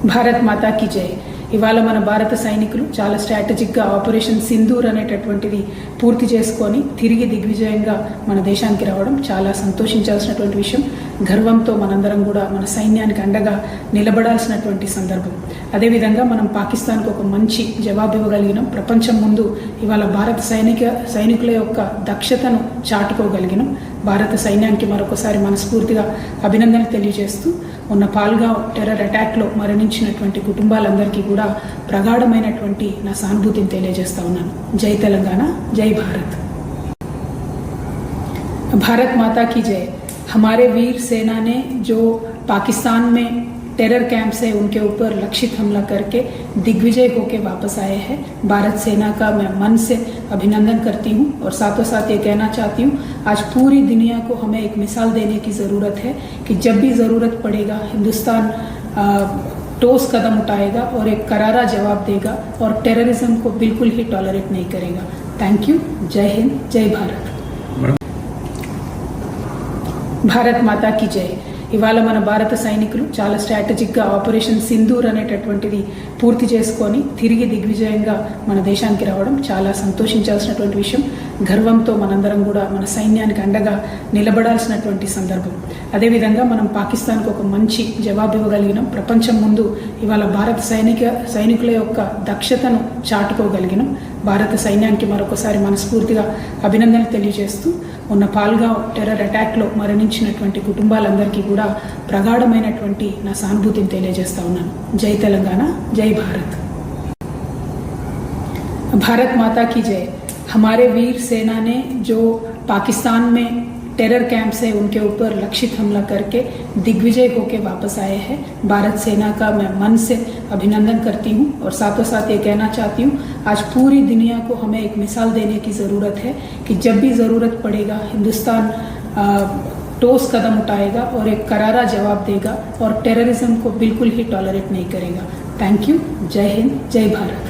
భారత్ మాతా की జై। ఇవాళ మన భారత సైనికులు చాలా స్ట్రాటజిక్గా ఆపరేషన్ సింధూర్ అనేటటువంటిది పూర్తి చేసుకొని తిరిగి దిగ్విజయంగా మన దేశానికి రావడం చాలా సంతోషించాల్సినటువంటి విషయం। గర్వంతో మనందరం కూడా మన సైన్యానికి అండగా నిలబడాల్సినటువంటి సందర్భం। అదేవిధంగా మనం పాకిస్తాన్కి ఒక మంచి జవాబు ఇవ్వగలిగినాం। ప్రపంచం ముందు ఇవాళ భారత సైనికుల యొక్క దక్షతను చాటుకోగలిగినాం। భారత సైన్యానికి మరొకసారి మనస్ఫూర్తిగా అభినందనలు తెలియజేస్తూ ఉన్న పాల్గావ్ టెర్రర్ అటాక్లో మరణించినటువంటి కుటుంబాలందరికీ కూడా ప్రగాఢమైనటువంటి నా సానుభూతిని తెలియజేస్తా ఉన్నాను। జై తెలంగాణ, జై భారత్। भारत माता की जय। हमारे वीर सेना ने जो पाकिस्तान में टेरर कैंप से उनके ऊपर लक्षित हमला करके दिग्विजय होके वापस आए हैं, भारत सेना का मैं मन से अभिनंदन करती हूँ। और साथों साथ ये कहना चाहती हूँ, आज पूरी दुनिया को हमें एक मिसाल देने की ज़रूरत है कि जब भी ज़रूरत पड़ेगा हिंदुस्तान ठोस कदम उठाएगा और एक करारा जवाब देगा और टेररिज्म को बिल्कुल ही टॉलरेट नहीं करेगा। Thank you. जय हिंद, जय भारत। భారత్ మాతా की జై। ఇవాళ మన భారత సైనికులు చాలా స్ట్రాటజిక్గా ఆపరేషన్ సింధూర్ అనేటటువంటిది పూర్తి చేసుకొని తిరిగి దిగ్విజయంగా మన దేశానికి రావడం చాలా సంతోషించాల్సినటువంటి విషయం। గర్వంతో మనందరం కూడా మన సైన్యానికి అండగా నిలబడాల్సినటువంటి సందర్భం। అదేవిధంగా మనం పాకిస్తాన్కి ఒక మంచి జవాబు ఇవ్వగలిగినాం। ప్రపంచం ముందు ఇవాళ భారత సైనికుల యొక్క దక్షతను చాటుకోగలిగినాం। భారత సైన్యానికి మరొకసారి మనస్ఫూర్తిగా అభినందనలు తెలియజేస్తూ ఉన్న పాల్గావ్ టెర్రర్ అటాక్లో మరణించినటువంటి కుటుంబాలందరికీ కూడా ప్రగాఢమైనటువంటి నా సానుభూతిని తెలియజేస్తా ఉన్నాను। జై తెలంగాణ, జై భారత్। भारत माता की जय। हमारे वीर सेना ने जो पाकिस्तान में टेरर कैंप से उनके ऊपर लक्षित हमला करके दिग्विजय होके वापस आए हैं, भारत सेना का मैं मन से अभिनंदन करती हूँ। और साथों साथ ये कहना चाहती हूँ, आज पूरी दुनिया को हमें एक मिसाल देने की ज़रूरत है कि जब भी ज़रूरत पड़ेगा हिंदुस्तान ठोस कदम उठाएगा और एक करारा जवाब देगा और टेररिज्म को बिल्कुल ही टॉलरेट नहीं करेगा। Thank you. जय हिंद, जय भारत।